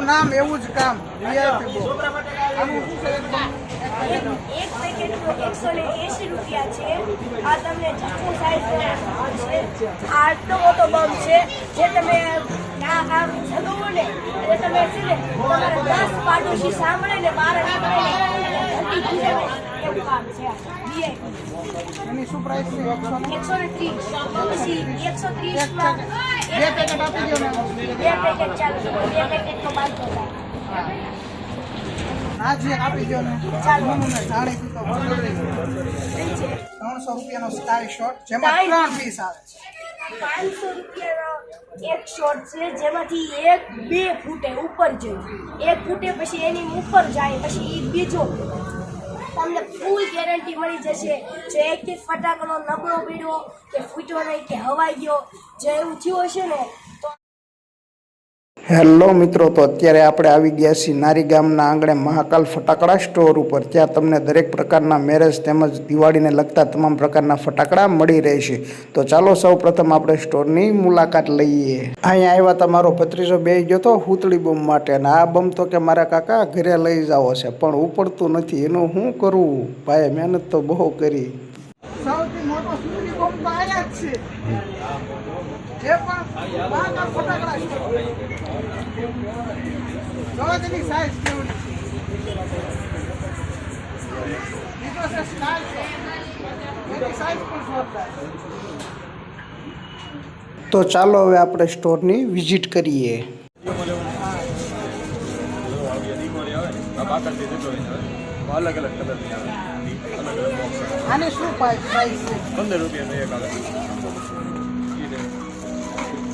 જેવું નામ એવું જ કામ વીઆઈપી બોક્સ આનું શું છે એક પેકેટ 180 રૂપિયા છે આ તમને જસ્ટ સાઈઝ છે આ આટલો મોટો બમ છે જે તમે આ જગવો ને એટલે તમે છે ને તમારા 10 પાડોશી સાંભળે ને બહાર નીકળે ને એવું કામ છે એની શું પ્રાઇસ છે 130 પછી 130 માં બે પેકેટ આપી દો ને બે પેકેટ ચાલો બે પેકેટ તો 500 આ જે આપી દો ને ચાલો મને જાણીતી તો 300 રૂપિયાનો સ્ટાઇલ શોટ જેમાં 3 પીસ આવે છે 500 રૂપિયાનો એક શોટ છે જેમાંથી એક 2 ફૂટે ઉપર જાય 1 ફૂટે પછી એની ઉપર જાય પછી બીજો તમને ફૂલ ગેરંટી મળી જશે જો એકથી ફટાકડો નબળો પીડ્યો કે ફૂટ્યો નહીં કે હવાઈ ગયો જો એવું થયું હશે ને તો હેલો મિત્રો, તો અત્યારે આપણે આવી ગયા છીએ નારી ગામના આંગણે મહાકાલ ફટાકડા સ્ટોર ઉપર. ત્યાં તમને દરેક પ્રકારના મેરેજ તેમજ દિવાળીને લગતા તમામ પ્રકારના ફટાકડા મળી રહેશે. તો ચાલો સૌ પ્રથમ આપણે સ્ટોરની મુલાકાત લઈએ. અહીંયા આવ્યા તમારો ભત્રીજો બેસી ગયો તો હુતળી બમ માટે, અને આ બમ તો કે મારા કાકા ઘરે લઈ જાવ છે પણ ઉપડતું નથી. એનું શું કરવું ભાઈ, મહેનત તો બહુ કરી. સૌથી મોટો સુતળી બોમ્બ તો આયા જ છે જે પણ મહાકાલ ફટાકડા છે જોવા તેની સાઈઝ કેવડી બીજો છે સ્ટાઇલ છે એની સાઈઝ પણ જોરદાર. તો ચાલો હવે આપણે સ્ટોરની વિઝિટ કરીએ. અલગ અલગ કલર ની આવે, અલગ અલગ બોક્સ. આની શું પ્રાઇસ છે 15 રૂપિયાનો એક આવે.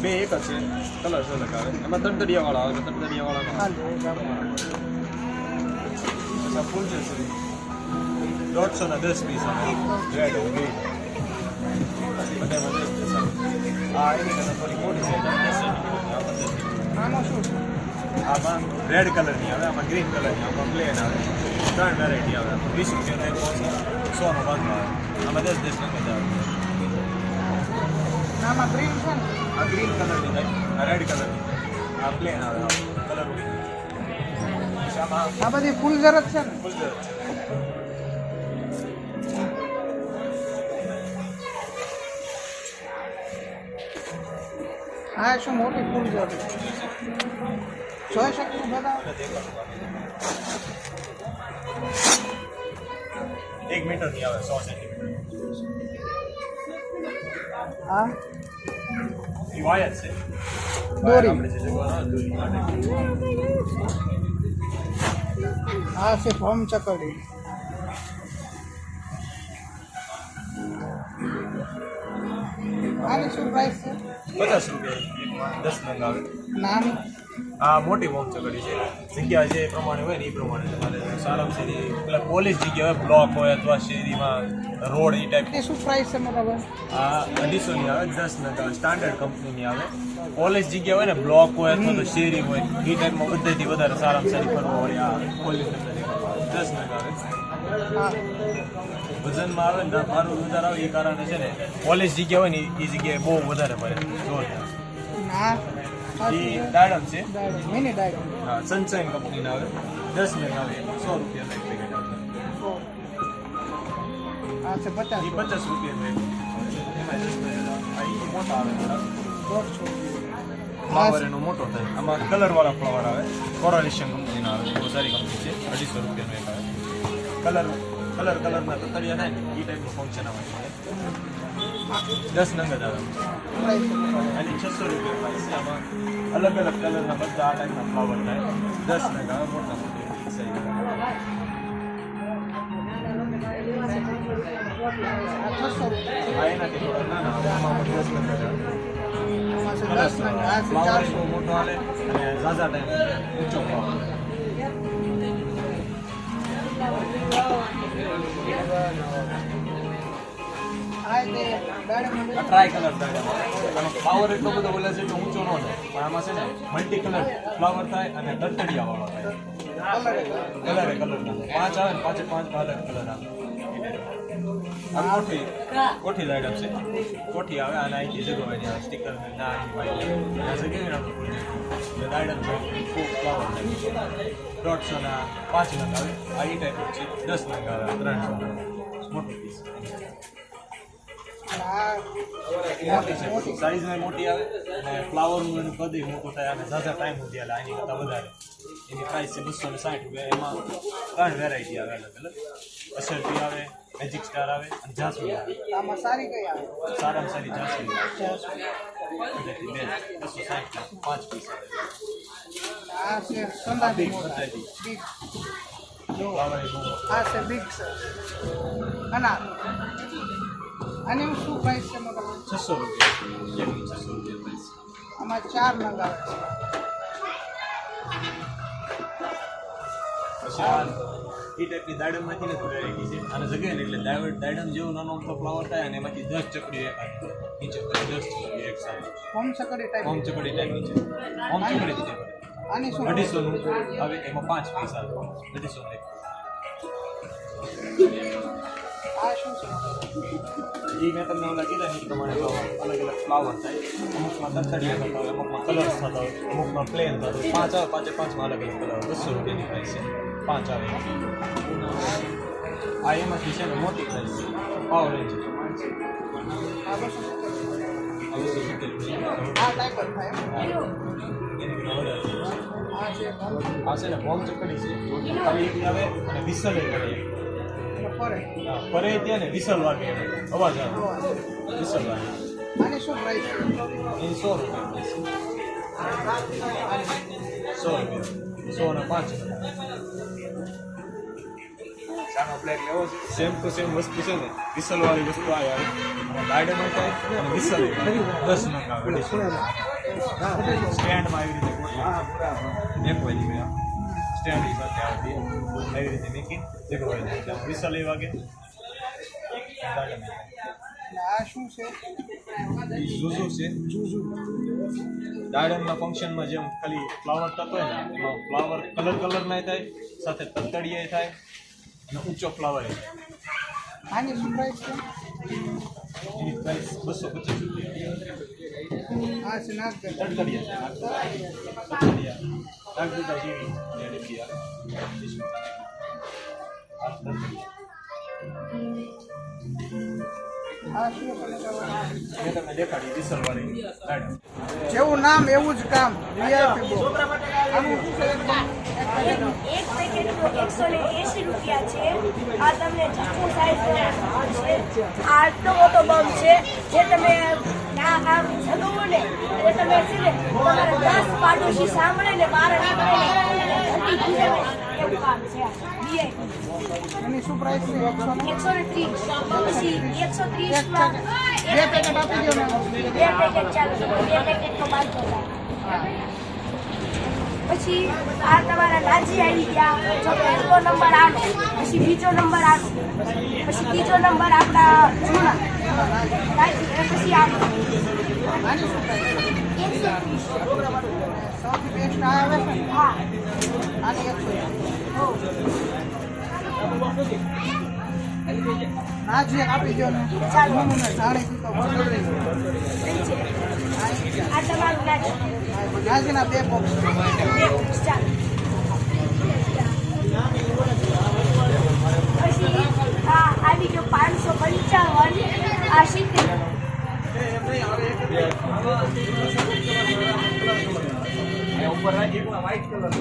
બે એક જ છે, કલર અલગ આવે. એમાં તડતડિયા વાળા આવે, તડતડિયા વાળા ફૂલ છે 110 પીસ આવે, રેડ અને ગ્રીન બધામાં 10 આ એની કરતાં થોડી મોટી સાઈઝ આવે. આનો શું છે આમાં રેડ કલરની આવે, આમાં ગ્રીન કલરની, આમાં પ્લેન આવે. 3 વેરાયટી આવે. 20 રૂપિયાનો એક બોક્સ આવે, 100 નો બાંધો આવે. આમાં 10 રૂપિયા આવે. આમાં ગ્રીન છે ને આ ગ્રીન કલરની થાય, આ રેડ કલરની, આ પ્લેન આવે કલર ઉડી. આમાં આ બધી ફૂલ જરત છે ને ફૂલ છે. હા શું મોટી ફૂલ જરત જોઈ શકું બધા 1 મીટરની આવે, 100 સેન્ટીમીટર. હા એ વાયર છે, દોરી. આપણે જે જગવાનો દોરી માટે. આ છે ભમ ચકડી આની શું પ્રાઇસ છે 50 રૂપિયા 10 નંગ આવે. નાની આ મોટી બોમ્બ ચકડી છે. જગ્યા જે પ્રમાણે હોય ને એ પ્રમાણે તમારે સારામાં સારી પેલા પોલીસ જગ્યા હોય, બ્લોક હોય અથવા શેરીમાં રોડ એ ટાઈપ. એ શું પ્રાઇસ છે મોટા ભાઈ આ 250 ની આવે, 10 નંગ આવે. સ્ટાન્ડર્ડ કંપનીની આવે. પોલીસ જગ્યા હોય ને, બ્લોક હોય અથવા તો શેરી હોય એ ટાઈપમાં બધાથી વધારે સારામાં સારી ફરવા હોય આ પોલીસ 10 નંગ આવે. હા વજનમાં આવે ને મારું વધારે આવે એ કારણે છે ને પોલીસ જગ્યા હોય ને એ જગ્યાએ બહુ વધારે પડે જોરદાર. ના એ ડાયડમ છે, મિની ડાયટ હા, સનશાઇન કંપનીના આવે. 10 નંગ આવે, 100 રૂપિયાનો એક પેકેટ આવે. આ છે 50 એ 50 રૂપિયાનું એક. એમાં 10 નંગ આવે. આ એ મોટા આવે થોડા. ફ્લાવર એનો મોટો થાય. આમાં કલરવાળા ફ્લાવર આવે. કોરાલિશન કંપનીના આવે, બહુ સારી કંપની છે. 250 રૂપિયાનો એક આવે. કલરના તતડિયા થાય ને એ ટાઈપનું ફંક્શન આવે. 10 નંગ જ આવે. એની 600 રૂપિયા પ્રાઇસ છે. આમાં અલગ અલગ કલરના બધા આ ટાઈપના ફ્લાવર થાય. 10 નંગ આવે, મોટા મોટી સાઈઝ. આ એનાથી થોડા નાના આવે. આમાં 10 નંગ જ આવે. ફ્લાવર બહુ મોટો આવે અને ઝાઝા ટાઈમ ઊંચો ફ્લાવર. ટ્રાય કલર આનો ફ્લાવર એટલો બધો બોલે છે કે ઊંચો ન થાય, પણ આમાં છે ને મલ્ટી કલર ફ્લાવર થાય અને તડતડિયા વાળો થાય. કલર આવે ને 5 આવે ને 5 અલગ કલર આવે. આ કોઠી આઈટમ છે. કોઠી આવે અને અહીંથી જગવાની આવે સ્ટીકર ના જગ્યાએ એટલે દાડમ છે ખૂબ ફ્લાવર ટાઈપ 150ના 5 નંગ આવે આ એ ટાઈપ છે 10 નંગ આવે 300 મોટું પીસ સાઈઝમાં મોટી આવે અને ફ્લાવરનું એનું કદ મોટું થાય અને ઝાઝા ટાઈમ સુધી હાલે આની કરતાં વધારે એની પ્રાઇસ છે 260 રૂપિયા એમાં 3 વેરાયટી આવે અલગ અલગ અસરટી આવે મેજિક સ્ટાર આવે અને જાસ્મીન આવે આમાં સારી કઈ આવે સારામાં સારી જાસ્મીન આવે 260 5 પીસ આવે આ છે સંદાજી બિગ મોટા બતાવી બિગ ફ્લાવર એ બહુ આ છે બિગ છે અને આની શું પ્રાઇસ છે મોટા 600 રૂપિયા એકની 600 રૂપિયા પ્રાઇસ આમાં 4 નંગ આવે છે પછી આ એ ટાઈપની દાડમમાંથી ને વેરાયટી છે અને જગ્યાએ ને એટલે દાડમ જેવું નાનો અમથો ફ્લાવર થાય અને એમાંથી 10 ચકડી એક નીચે 10 ચકડી એક સાથે હોમ સકડી ટાઈપ હોમ ચકડી ટાઈપ નીચે હોમ ચકડી નીચે આની શું 250 નું આવે એમાં 5 પીસ આવે 250 નું આ શું છે એ મેં તમને ઓલા કીધા ને એ પ્રમાણે અલગ અલગ ફ્લાવર થાય અમુકમાં તરતડિયા થતા હોય અમુકમાં કલર્સ થતા હોય અમુકમાં પ્લેન થતા હોય 5 આવે 5માં અલગ અલગ કલર 200 રૂપિયાની પ્રાઇસ છે 5 આવે આ એમાંથી છે ને મોટી પ્રાઇસ છે પાવર રેન્જ આ 270 આ ટાઈપ જ થાય આ છે ને હોમ ચકડી છે ખાલી એક આવે અને વિસલ એ કરે ફરે ફરે ત્યાં ને વિસલ વાગે અવાજ આવે વિસલ વાગે આની શું પ્રાઇસ છે એની 100 રૂપિયા પ્રાઇસ 100 રૂપિયા 100 અને 5 સાનો પ્લેટ લેવો છે સેમ ટુ સેમ વસ્તુ છે ને વિસલ વાળી વસ્તુ આ આવે ગાર્ડન થાય અને વિસલ 10 નંગ આવે સ્ટેન્ડમાં આવી રીતે એક વાળી ગયા સ્ટેન્ડ સાથે આવતી આવી રીતે મેકિંગ એક વાળી એટલે વિસલ એ વાગે ગાર્ડન અને આ શું છે ઝુઝુ છે ગાર્ડનના ફંક્શનમાં જેમ ખાલી ફ્લાવર થતો હોય ને એમાં ફ્લાવર કલરના થાય સાથે તતડિયા થાય અને ઊંચો ફ્લાવર થાય આની શું પ્રાઇસ છે એની પ્રાઇસ 250 રૂપિયા આ છે નાક તતડિયા નાગદુધા જેવી ડબ્બી આવે આ તતડિયા આ શું છે મેં તમને દેખાડી વિસલ વાળી ગાર્ડન જેવું નામ એવું જ કામ વીઆઈપી બોક્સ આનું શું છે એક પેકેટનો 180 રૂપિયા છે આ તમને જાસ્તો સાઈઝ છે આ આટલો મોટો બમ છે જે તમે આમ જગવો ને એટલે તમે છે ને તમારા 10 પાડોશી સાંભળે ને બહાર નીકળે ને ઘંટી ખીજાવે એવું કામ છે વીઆઈપી એની શું પ્રાઇસ છે 130 પછી 130 માં બે પેકેટ આપી દો ને બે પેકેટ ચાલે બે પેકેટનો 500 થાય પછી આ તમારા નાજી આવી ગયા જો પહેલો નંબર આનો પછી બીજો નંબર આનો પછી ત્રીજો નંબર આપણા જૂના નાજી પછી આનો આની શું પ્રાઇસ 130 સૌથી બેસ્ટ આ આવે છે ને હા આની 100 નાજી આપી દો ને ચાલો. મને જાણી તો બગડી આ તમારું નાજી નાજીના બે બોક્સ ચાલો પછી આ આવી ગયો 555 આ 70 ઉપર રાખી વ્હાઈટ કલર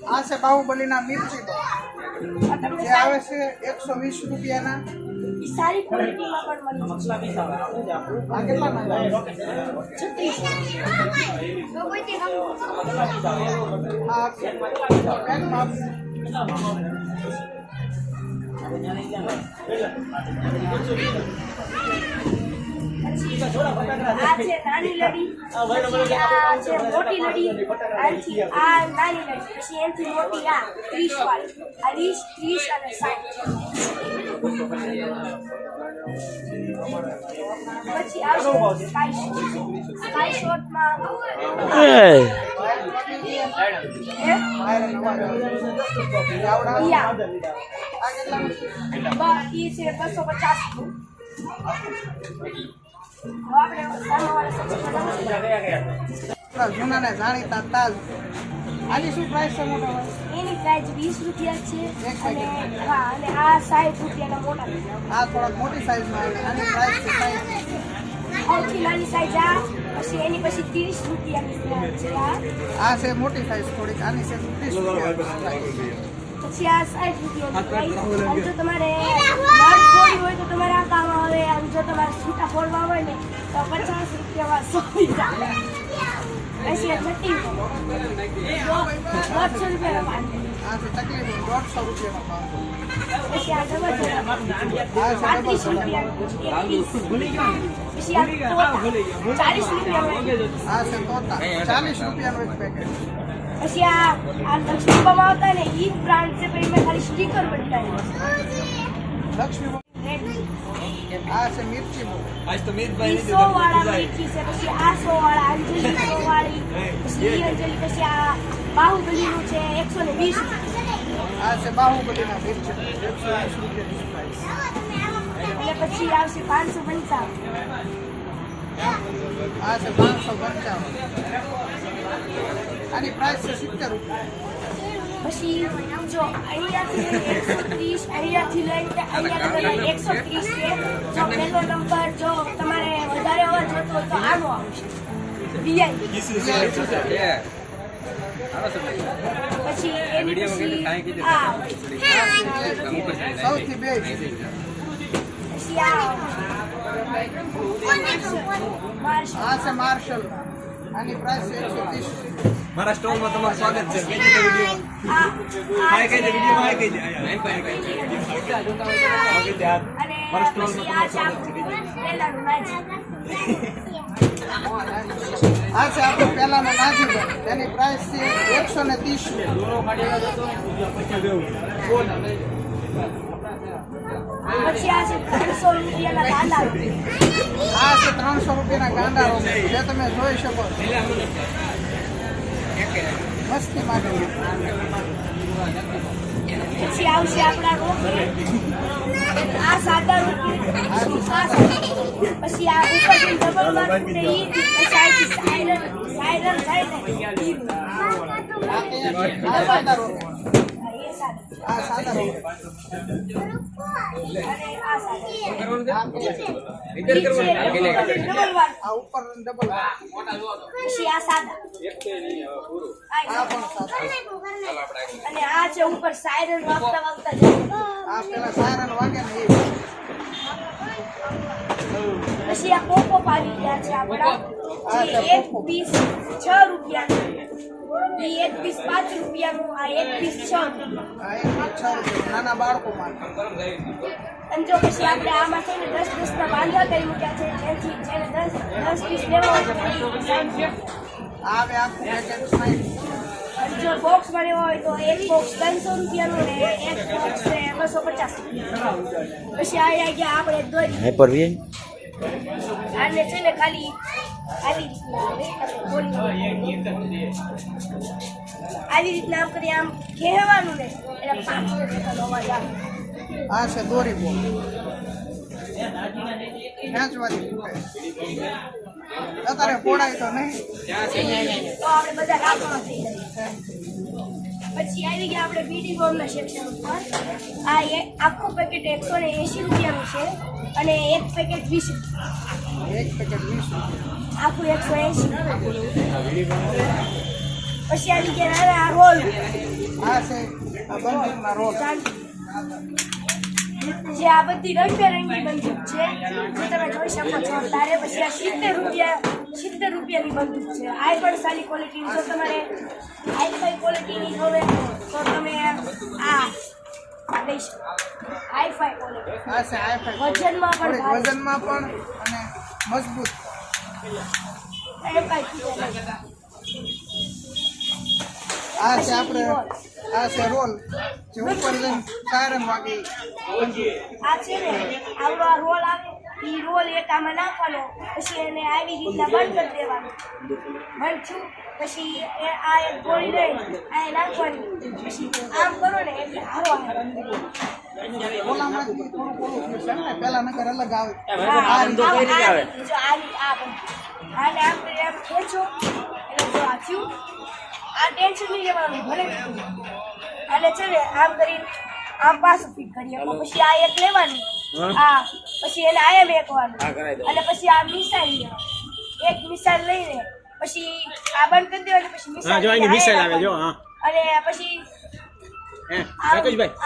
આ છે બાહુબલીના મિર્ચી બોક્સ જે આવે છે 120 રૂપિયાના ઈ સારી ક્વોલિટીમાં પણ મળી જશે આ કેટલા ના 36 આ પેન માપ આ છે નાની લડી પછી આ છે મોટી લડી આથી આ નાની લડી પછી એનાથી મોટી આ 30 વાળી આ 20 30 અને 60 પછી આવશે સ્કાય શોટમાં હે? આયરન અવાજ આવે આવડા યા. આ કેટલા ઈ છે 250 નું. હવે આપણે સામાવાળા સેક્શન આપણા જૂના ને જાણીતા તાજ આની શું પ્રાઇસ છે મોટા ભાઈ એની પ્રાઇસ 20 રૂપિયા છે એક અને હા અને આ 60 રૂપિયાના મોટા છે. આ થોડાક મોટી સાઈઝમાં આવે આની પ્રાઇસ છે સાઈઝ સૌથી નાની સાઈઝ આ પછી એની પછી 30 રૂપિયાની છે આ છે મોટી સાઈઝ થોડીક આની છે 30 રૂપિયા પછી આ 60 રૂપિયાની પ્રાઇસ અને જો તમારે નટ ફોડવી હોય તો તમારે આ કામ આવે અને જો તમારે છૂટા ફોડવા હોય ને તો 50 રૂપિયામાં 100 ચાલે પછી આ છઠ્ઠી 150 રૂપિયાના પાંચ આ છે તકલીફ 150 રૂપિયાનો ભાવ પછી આ જબરજસ્ત 35 રૂપિયા પછી આ તોતા 40 રૂપિયા આ છે તોતા 40 રૂપિયાનો એક પેકેટ પછી આ લક્ષ્મીમાં આવતા ને ઈ બ્રાન્ડ છે પછી મેં ખાલી સ્ટીકર બદલાયું લક્ષ્મી આ છે મિર્ચી આજ તો મીતભાઈ 100 વાળા મિર્ચી છે પછી આ 100 વાળા અંજલી 100 વાળી પછી ઈ અંજલી પછી આ બાહુબલીનું છે 120 આ છે બાહુબલીના મિર્ચી 120 રૂપિયાની પ્રાઇસ એટલે પછી આવશે 555 આ છે 555 આની પ્રાઇસ છે 70 રૂપિયા પછી જો અહીંયાથી 130 અહીંયાથી લઈને અહીંયા લઈને 130 છે જો પહેલો નંબર જો તમારે વધારે અવાજ જોતો હોય તો આનો આવશે વીઆઈ પછી એની પછી આ સૌથી બે પછી આ માર્શલ આ છે માર્શલ આની પ્રાઇસ છે 130 મારા સ્ટોરમાં તમારું સ્વાગત છે કઈ રીતે વિડિયો હાય કઈ રીતે વિડિયો હાય કઈ દે અને પછી આ છે પહેલાનું નાચ આ છે આપણું પહેલાનો નાજીભાઈ તેની પ્રાઇસ છે 130 પછી આ છે 300 રૂપિયાના ગાંડા આ છે 300 રૂપિયાના ગાંડા રોગ જે તમે જોઈ શકો મસ્તી માટે પછી આવશે આપણા રોકેટ આ સાદા રોકેટ પછી આ ઉપર ડબલ માર્ક ઉડે ઈ પછી સાયરન આ સાદા રોગ એ સાદા આ સાદા રોગ અને આ સાદા ડબલ માર્ક આ ઉપર ડબલ પછી આ સાદા આ પણ સાદા અને આ છે ઉપર સાયરન વાગતા વાગતા જાય આ પેલા સાયરન વાગે ને એ પછી આ પોપો આવી ગયા છે આપણા જે એક પીસ 6 રૂપિયાનું ઈ એક પીસ 5 રૂપિયાનું આ એક પીસ 6 રૂપિયા આ એક 6 રૂપિયા નાના બાળકો માટે અને જો પછી આપણે આમાં છે ને 10 ના બાંધા કરી મૂક્યા છે જેથી જેને 10 પીસ લેવા હોય તો આવે આખું પેકેટ 60 અને જો બોક્સ મળ્યો હોય તો એક બોક્સ 300 રૂપિયાનું ને એક બોક્સ છે 250 પછી આ ગયા આપણે દોરી આને છે ને ખાલી આવી રીતના આમ કરી આમ કહેવાનું ને એટલે 5 રૂપિયાનો અવાજ આવે આ છે દોરી બોલ ખેંચવાથી તૂટે અત્યારે ફોડાય તો નહીં તો આપણે બધા રાખવા થઈ જાય પછી આવી ગયા આપણે બીડી બોમ્બના સેક્શન ઉપર આ આખું પેકેટ 180 રૂપિયાનું છે અને એક પેકેટ 20 રૂપિયા એક પેકેટ 20 રૂપિયા આખું 180 પછી આવી ગયા આ રોલ આ છે આ બંદૂકના રોલ જે આ બધી રંગબેરંગી બંદૂક છે જે તમે જોઈ શકો છો તારે પછી આ 70 રૂપિયાની બંદૂક છે આ પણ સારી ક્વોલિટીની જો તમારે હાઈ ક્વોલિટીની જોવે તો તમે આ લઈ શકો હાઈ ક્વોલિટી આ છે હાઈ વજનમાં પણ ભારે. વજનમાં પણ અને મજબૂત એ કાંઈ ખૂટે નહીં. આ છે આપણે આ છે રોલ જે ઉપર જઈને સાયરન વાગી આ છે ને આવડો આ રોલ આવે એ રોલ એક આમાં નાખવાનો પછી એને આવી રીતના બંધ કરી દેવાનો બંધ થયું પછી આ એક ગોળી લઈને આ નાખવાની, પછી આમ કરો ને એટલે હારો આવે. ઓલામાંથી થોડું ઓલું થયું છે ને, પહેલા નકર અલગ આવે. જો આને આમ કરી આમ ખેંચો એટલે જો આ થયું. આ ટેન્શન નહીં લેવાનું, ભલે અને છે ને આમ કરી આમ પાછું ફિટ કરીએ. પછી આ એક લેવાની, આ પછી એને આયા મેકવાનું, અને પછી આ મિસાઈલ લેવાની. એક મિસાઈલ લઈને પછી આ બંધ કરી દેવાની, પછી મિસાઈલ આવે જો. અને પછી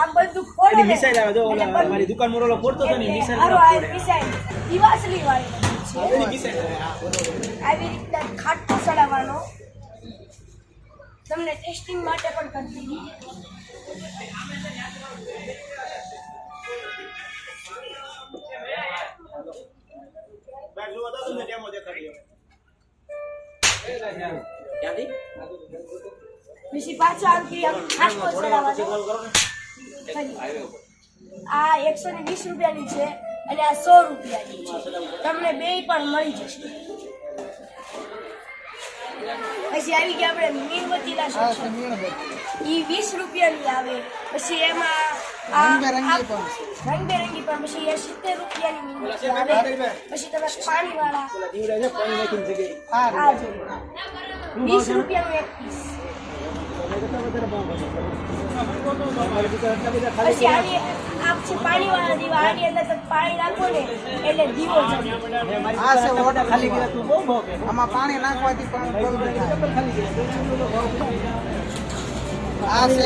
આમ બધું ફોડો મિસાઈલ આવે જો. મારી દુકાન મોરલો ફોડતો તો ને મિસાઈલ દિવાસલી વાળી છે. આવી રીતે ખાટો ચડાવવાનો. તમને ટેસ્ટિંગ માટે પણ કરી દીધી. પછી પાછો આમ કરી ખાટો ચડાવવાનો. આ 120 રૂપિયાની છે અને આ 100 રૂપિયાની છે. તમને બે પણ મળી જશે. પછી આવી ગયા આપણે મીણબત્તીના શોખ. એ 20 રૂપિયાની આવે. પછી એમાં રંગબેરંગી પણ. પછી એ 70 રૂપિયાની મીણબત્તી આવે. પછી તમે પાણીવાળા આ જો 20 રૂપિયાનું એક પીસ. પછી આની આ છે પાણીવાળા દીવા. આની અંદર તમે પાણી નાખો ને એટલે દીવો જમે. આ છે ઓર્ડર ખાલી ગયા તું બહુ ભોગે. આમાં પાણી નાખવાથી પણ બલ્બ થાય. આ છે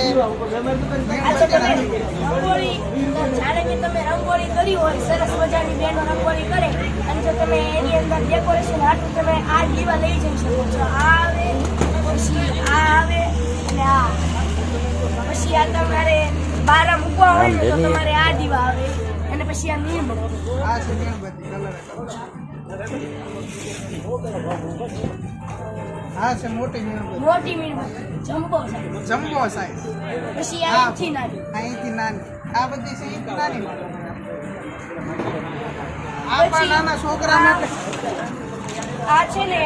રંગોળી. જાણે કે તમે રંગોળી કરી હોય, સરસ મજાની બેનો રંગોળી કરે, અને જો તમે એની અંદર ડેકોરેશન હાટું તમે આ દીવા લઈ જઈ શકો છો. આ આવે, પછી આ આવે, અને આ પછી આ તમારે બાર મૂકવા હોય ને તો તમારે આ દીવા આવે, અને પછી આ મીણબત્તી. આ છે મીણબત્તી કલર. આ છે મોટી મીણબત્તી. મોટી મીણબત્તી જમ્બો સાઈઝ. Jumbo size. પછી આ અહીંથી નાની. અહીંથી નાની. આ બધી છે અહીંથી નાની. આ પણ નાના છોકરા માટે. આ છે ને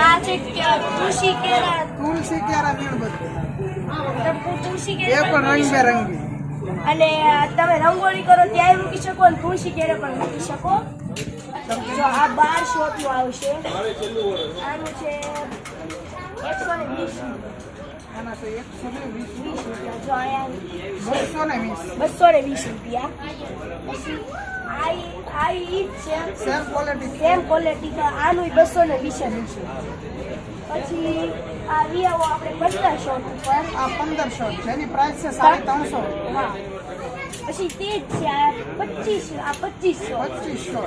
આ છે તુલસી કેરા. તુલસી કેરા મીણબત્તી. તુલસી એ કેરા પણ રંગબેરંગી. અને તમે રંગોળી કરો ત્યારે મૂકી શકો, અને તુલસી કેરે પણ મૂકી શકો. જો આ 12 શોટનું આવશે. આનું છે 120. આના તો 120 રૂપિયા. જો અહીંયા 220 રૂપિયા. પછી આ ઈ છે સેમ ક્વોલિટી. Same quality. તો આનું 220 છે. પછી આ વિયાવો આપણે 15 શોટ ઉપર. આ 1500 છે. એની પ્રાઇસ છે 350. હા. પછી તે જ છે આ 25. આ 2500. 2500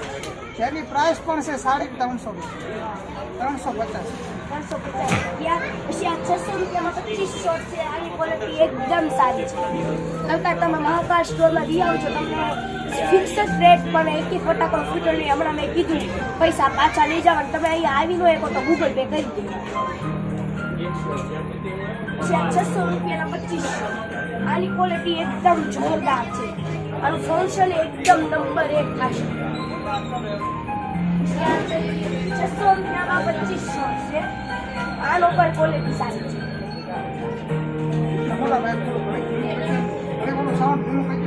જેની પ્રાઇસ પણ છે 350. 350. 350 રૂપિયા. પછી આ 600 રૂપિયામાં 25 શોટ છે. આની ક્વોલિટી એકદમ સારી છે. કરતા તમે મહાકાળ સ્ટોરમાં લઈ આવજો. તમને ફિક્સ રેટ પણ એકી ફટાકડો ફૂટો નહીં. હમણાં મેં કીધું પૈસા પાછા લઈ જાવ. તમે અહીંયા આવી ન શકો તો ગૂગલ પે કરી દે. પછી આ 600 રૂપિયાના 25. આની ક્વોલિટી એકદમ જોરદાર છે. આનું ફંક્શન એકદમ નંબર 1 થશે. 600 રૂપિયામાં 25 શોટ છે. આનો પણ ક્વોલિટી સારી છે.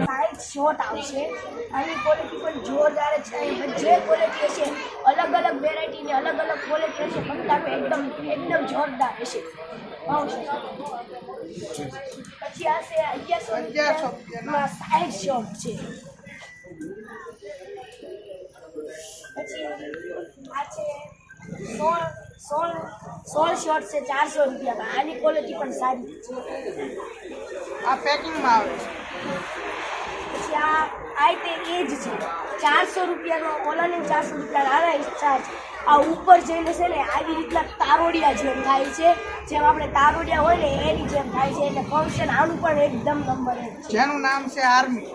સાઈડ શોટ આવશે. આની ક્વોલિટી પણ જોરદાર છે. જે ક્વોલિટી હશે અલગ અલગ વેરાયટીની અલગ અલગ ક્વોલિટી હશે. ફટાકડો એકદમ જોરદાર હશે. પછી આ છે 1100 રૂપિયામાં સાઈડ શોટ છે. પછી આ છે 16 શોટ છે 400 રૂપિયામાં. આની ક્વોલિટી પણ સારી છે. આ પેકિંગમાં આવે છે. પછી આ તે એ જ છે 400 રૂપિયાનો. ઓલાને 400 રૂપિયા આના ચાર્જ. આ ઉપર જઈને છે ને આવી રીતના તારોડિયા જેમ થાય છે. જેમ આપણે તારોડિયા હોય ને એની જેમ થાય છે. એટલે ફંક્શન આનું પણ એકદમ નંબર 1 છે. જેનું નામ છે આર્મી.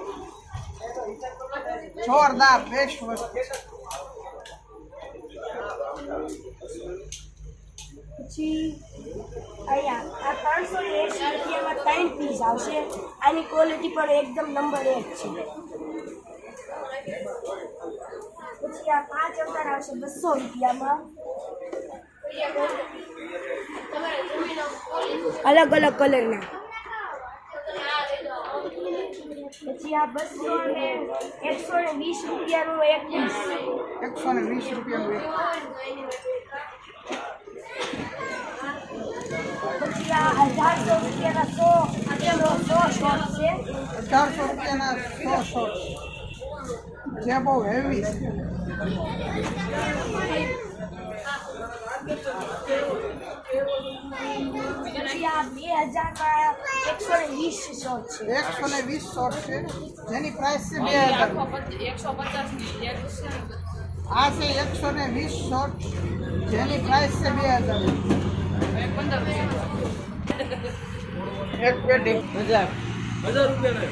જોરદાર બેસ્ટ વસ્તુ. પછી અહીંયા આ 380 રૂપિયામાં 3 પીસ આવશે. આની ક્વોલિટી પણ એકદમ નંબર 1 છે. પછી આ 5 અવતાર આવશે 200 રૂપિયામાં. અલગ અલગ કલરના. પછી આ 200 ને 120 રૂપિયાનું એક પીસ. 120 રૂપિયાનું એક. પછી આ 1800 રૂપિયાના 100 શોર્ટ છે. 1800 રૂપિયાના 100 શોર્ટ જે બહુ હેવી છે. પછી આ 2000 120 શોર્ટ છે. 120 શોર્ટ છે જેની પ્રાઇસ છે 2000. આ છે 120 શોર્ટ જેની પ્રાઇસ છે 2000. એક પેટી 1000 રૂપિયા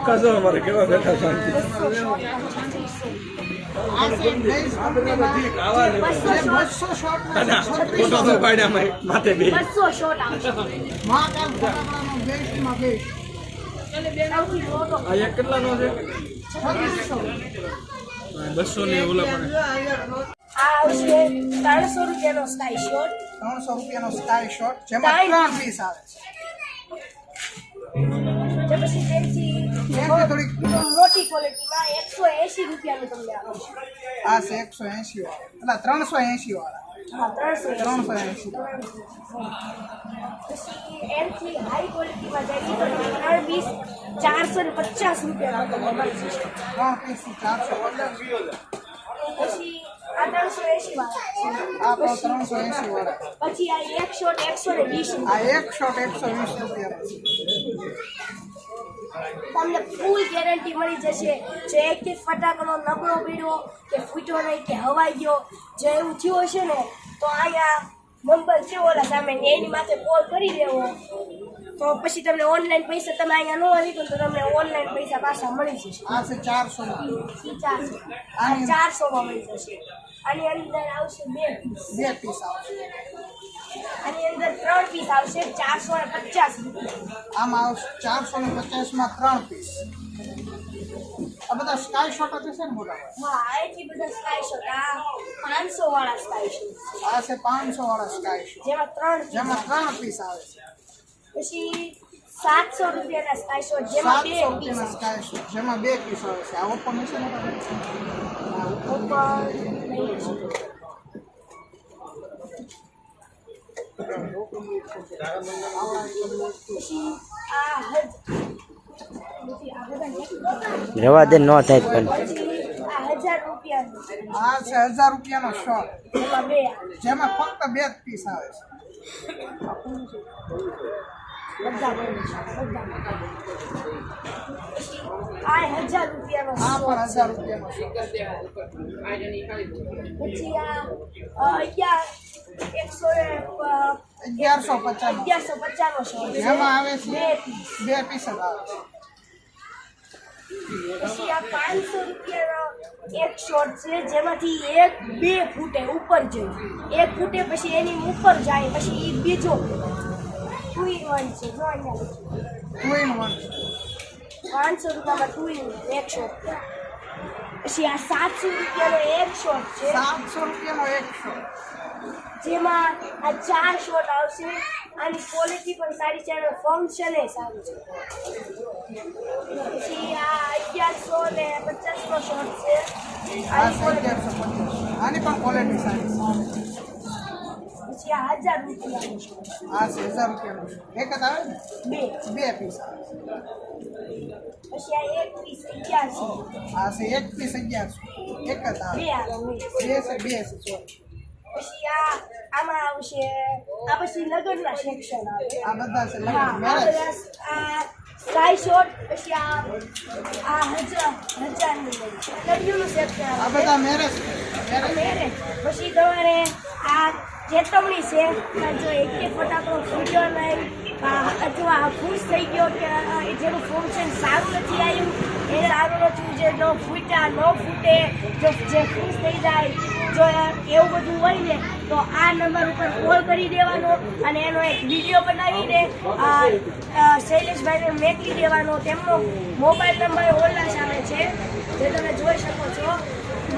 કાજુ અમારે કેવા બેઠા શાંતિ આ છે બેઝ કંપનીમાં 200 શોર્ટ ફોટો તો પાડ્યા માથે બે 200 શોર્ટ આવશે. મહાકાલ ફટાકડાનો બેસ્ટમાં બેસ્ટ. સૌથી મોટો આ એક કેટલાનો છે 2600. 200 ની ઓલા પણ આ આવશે 300 રૂપિયાનો સ્કાય શોર્ટ. 300 રૂપિયાનો સ્કાય શોર્ટ જેમાં 3 પીસ આવે છે. જે પછી તેની એની થોડીક મોટી ક્વોલિટીમાં 180 રૂપિયાનું તમને આવશે. આ છે 180 વાળા એટલે 380 વાળા. હા 380. 380. પછી એનથી હાઈ ક્વોલિટીમાં જાય તો 3 પીસ 450 રૂપિયામાં તમને મળી જશે. 3 પીસ 450. પછી આ 380 વાળા. આ પણ 380 વાળા. પછી આ એક શોટ 120 આ એક શોટ 120 રૂપિયાનો છે. તમને ફૂલ ગેરંટી મળી જશે. જો એકથી ફટાકડો નબળો પડ્યો કે ફૂટ્યો નહીં કે હવાઈ ગયો જો એવું થયું હશે ને તો અહીંયા નંબર છે ઓલા સામે એની માથે કોલ કરી દેવો તો પછી તમને ઓનલાઈન પૈસા તમે અહીંયા ન આવી તો તમને ઓનલાઈન પૈસા પાછા મળી જશે. આ છે 400 આ 400 માં મળી જશે. આની અંદર આવશે 2 પીસ. 2 પીસ આવશે. આની અંદર 3 પીસ આવશે 450 રૂપિયા. આમાં આવશે 450 માં 3 પીસ. આ બધા સ્કાય શોટ જ છે ને મોટા ભાઈ? હા અહીંથી બધા સ્કાય શોટ આ 500 વાળા સ્કાય શોટ આ છે 500 વાળા સ્કાય શોટ જેમાં 3 પીસ આવે છે. પછી 700 રૂપિયાના સ્કાય શોટ જેમાં 700 2 પીસ રૂપિયાના સ્કાય શોટ જેમાં 2 પીસ આવે છે. આ ઓપન છે મોટા ભાઈ? રવા દે ન થાય પણ આ 1000 રૂપિયાનું આ છે 1000 રૂપિયાનો શોટ જેમાં 2 જેમાં ફક્ત 2 જ પીસ આવે છે. બધા બને છે બધા. આ 1000 રૂપિયાનો આ શોટ. પણ 1000 રૂપિયાનો શોટ. પછી આ 1150 નો શોટ જેમાં આવે છે 2 પીસ. 2 પીસ જ આવે છે. પછી આ 500 રૂપિયાનો એક શોટ છે જેમાંથી એક 2 ફૂટે ઉપર જાય 1 ફૂટે પછી એની ઉપર જાય પછી એ બીજો 2 in 1 છે જો અહીંયા 2 in 1. 500 રૂપિયામાં 2 in 1 એક શોટ. પછી આ 700 રૂપિયાનો એક શોટ છે 700 રૂપિયાનો એક શોટ જેમાં આ 4 શોટ આવશે. આની ક્વોલિટી પણ સારી છે અને ફંક્શન એ સારું છે. પછી આ 1150 નો શોટ છે. આ છે 1150. આની પણ ક્વોલિટી સારી છે. પછી આ 1000 રૂપિયાનો શોટ આ છે 1000 રૂપિયાનો શોટ. એક જ આવે ને 2. 2 પીસ આવે છે. પછી આ એક પીસ 1100. આ છે 1 પીસ 1100. એક જ આવે. 2 આવે 2 છે sorry. પછી આમાં આવશે આ પછી લગ્નના સેક્શન આવે. આ બધા છે હા આ મેરેજ. બધા આ સ્કાય શોટ. પછી આ 1000 લડિયુંનું સેક્શન આ આવે. બધા મેરેજ. મેરેજ. પછી તમારે આ ચેતવણી છે કે જો એક ફટાકડો ફૂટ્યો નહીં અથવા ખુશ થઈ ગયો કે જેનું ફંક્શન સારું નથી આવ્યું એ સારું નથી જે ન ફૂટ્યા ન ફૂટે જો જે ખુશ થઈ જાય જો એવું બધું હોય ને તો આ નંબર ઉપર કોલ કરી દેવાનો અને એનો એક વિડીયો બનાવીને શૈલેષભાઈને મોકલી દેવાનો. તેમનો મોબાઈલ નંબર ઓલા સામે છે જે તમે જોઈ શકો છો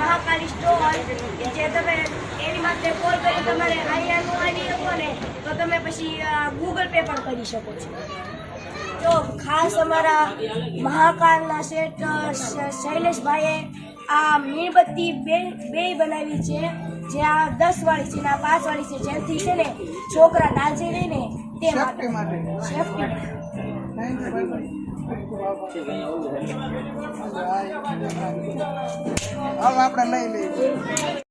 મહાકાળી સ્ટોર કે જે તમે એની માટે કોલ કરી તમારે અહીંયાનું આવી શકો ને તો તમે પછી ગૂગલ પે પણ કરી શકો છો. તો ખાસ અમારા મહાકાળના શેઠ શૈલેષભાઈએ આ મીણબત્તી બે બનાવી છે, જે આ 10 વાળી છે ને આ 5 વાળી છે, જેથી છે ને છોકરા દાજે નહીં ને તે સેફટી માટે. સેફટી. Thank you, bye-bye. હાલ આપણે લઈ લઈએ.